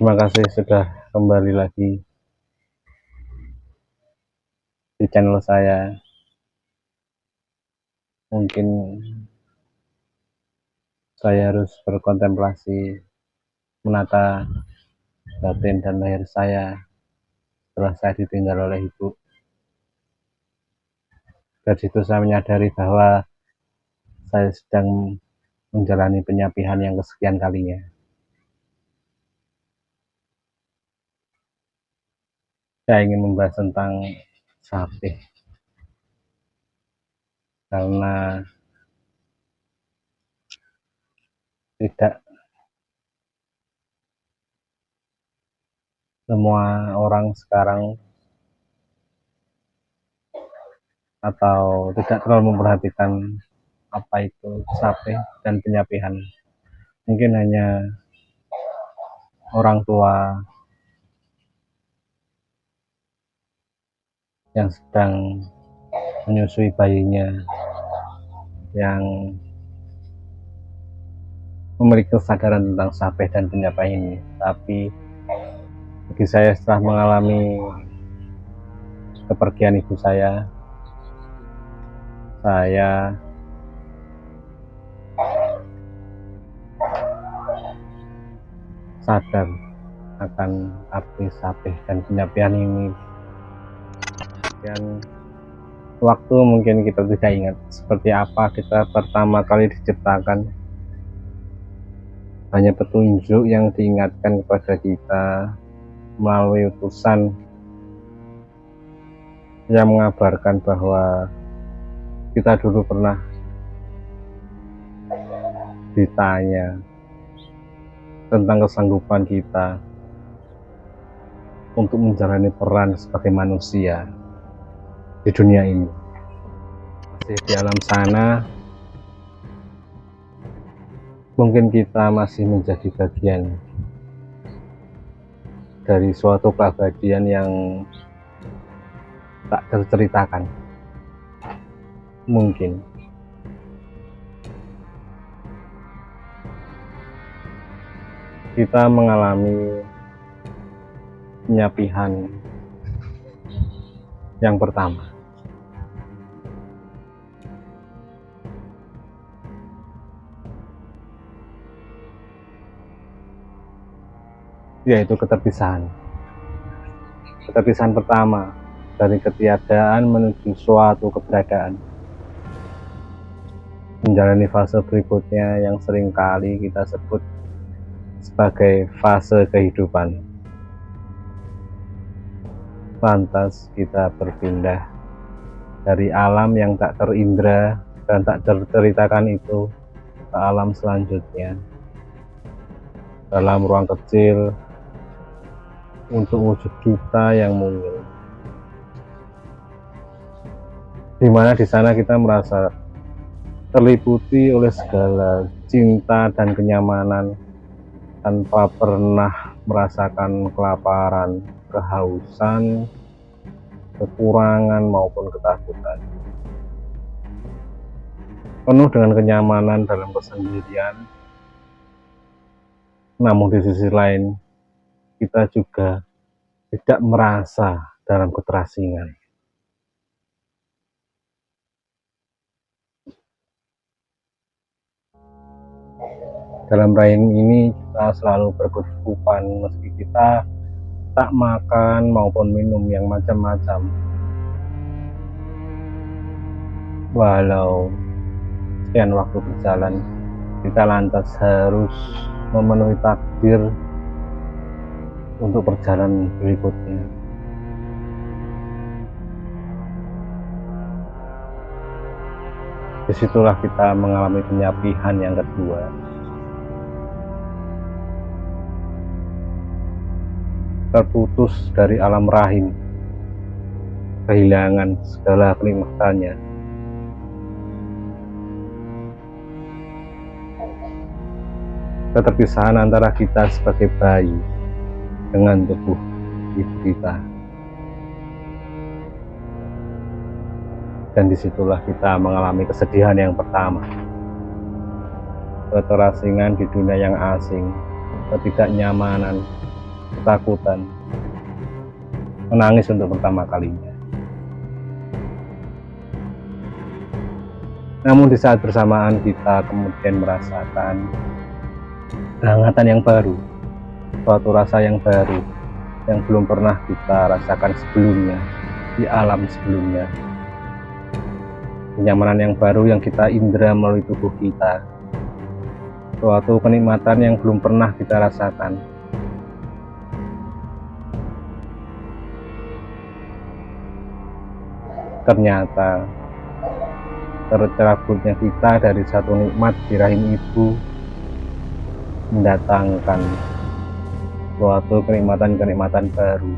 Terima kasih sudah kembali lagi di channel saya. Mungkin saya harus berkontemplasi menata batin dan lahir saya setelah saya ditinggal oleh ibu. Dari situ saya menyadari bahwa saya sedang menjalani penyapihan yang kesekian kalinya. Saya ingin membahas tentang sapih, karena tidak semua orang sekarang atau tidak terlalu memperhatikan apa itu sapih dan penyapihan. Mungkin hanya orang tua yang sedang menyusui bayinya yang memiliki kesadaran tentang sapih dan penyapihan ini. Tapi bagi saya, setelah mengalami kepergian ibu saya sadar akan arti sapih dan penyapihan ini. Dan waktu mungkin kita tidak ingat seperti apa kita pertama kali diciptakan, hanya petunjuk yang diingatkan kepada kita melalui utusan yang mengabarkan bahwa kita dulu pernah ditanya tentang kesanggupan kita untuk menjalani peran sebagai manusia di dunia ini. Masih di alam sana, mungkin kita masih menjadi bagian dari suatu keabadian yang tak terceritakan. Mungkin kita mengalami penyapihan yang pertama, yaitu keterpisahan. Keterpisahan pertama, dari ketiadaan menuju suatu keberadaan, menjalani fase berikutnya yang seringkali kita sebut sebagai fase kehidupan. Lantas kita berpindah dari alam yang tak terindra dan tak terceritakan itu ke alam selanjutnya, dalam ruang kecil untuk wujud kita yang mungil, dimana di sana kita merasa terliputi oleh segala cinta dan kenyamanan tanpa pernah merasakan kelaparan, kehausan, kekurangan maupun ketakutan. Penuh dengan kenyamanan dalam kesendirian, namun di sisi lain kita juga tidak merasa dalam keterasingan. Dalam rahim ini kita selalu berkecukupan meski kita tak makan maupun minum yang macam-macam. Walau sekian waktu berjalan, kita lantas harus memenuhi takdir untuk perjalanan berikutnya. Disitulah kita mengalami penyapihan yang kedua. Terputus dari alam rahim, kehilangan segala kenikmatannya. Keterpisahan antara kita sebagai bayi dengan tubuh ibu kita. Dan disitulah kita mengalami kesedihan yang pertama, keterasingan di dunia yang asing, ketidaknyamanan, ketakutan, menangis untuk pertama kalinya. Namun di saat bersamaan kita kemudian merasakan kehangatan yang baru, suatu rasa yang baru yang belum pernah kita rasakan sebelumnya di alam sebelumnya. Kenyamanan yang baru yang kita indra melalui tubuh kita, suatu kenikmatan yang belum pernah kita rasakan. Ternyata tercerabutnya kita dari satu nikmat di rahim ibu mendatangkan suatu kenikmatan-kenikmatan baru,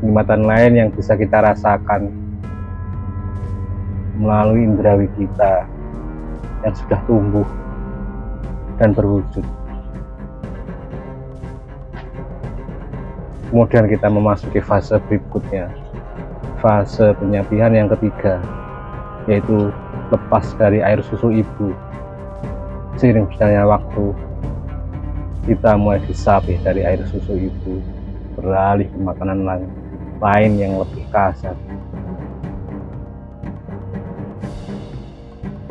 kenikmatan lain yang bisa kita rasakan melalui indrawi kita yang sudah tumbuh dan berwujud. Kemudian kita memasuki fase berikutnya, fase penyapihan yang ketiga, yaitu lepas dari air susu ibu. Seiring berjalannya waktu, kita mulai disapih dari air susu ibu, beralih ke makanan lain yang lebih kasar.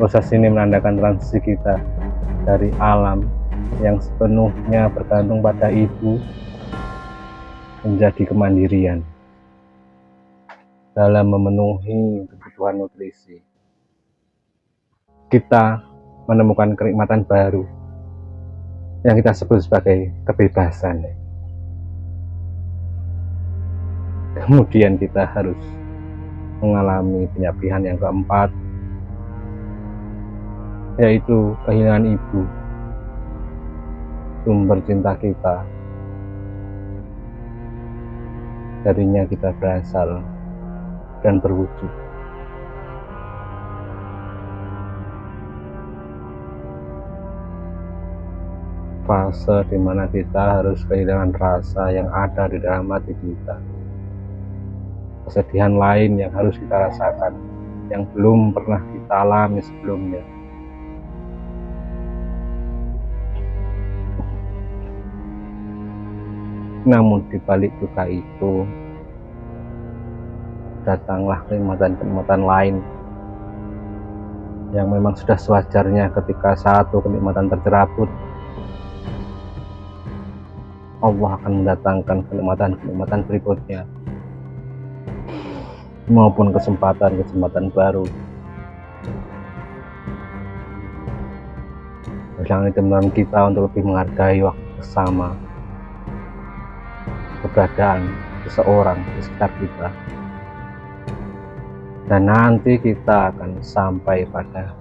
Proses ini menandakan transisi kita dari alam yang sepenuhnya bergantung pada ibu menjadi kemandirian dalam memenuhi kebutuhan nutrisi. Kita menemukan kenikmatan baru yang kita sebut sebagai kebebasan. Kemudian kita harus mengalami penyapihan yang keempat, yaitu kehilangan ibu, sumber cinta kita. Darinya kita berasal dan berwujud. Fase di mana kita harus kehilangan rasa yang ada di dalam hati kita, kesedihan lain yang harus kita rasakan yang belum pernah kita alami sebelumnya. Namun di balik duka itu datanglah kenikmatan-kenikmatan lain yang memang sudah sewajarnya. Ketika satu kenikmatan tercerabut, Allah akan mendatangkan kenikmatan-kenikmatan berikutnya maupun kesempatan-kesempatan baru. Jangan ditemukan kita untuk lebih menghargai waktu bersama, keberadaan seseorang di sekitar kita, dan nanti kita akan sampai pada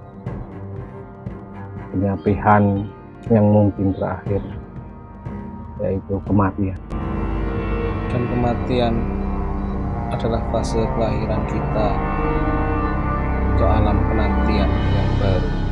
penyapihan yang mungkin terakhir, yaitu kematian. Dan kematian adalah fase kelahiran kita untuk alam penantian yang baru.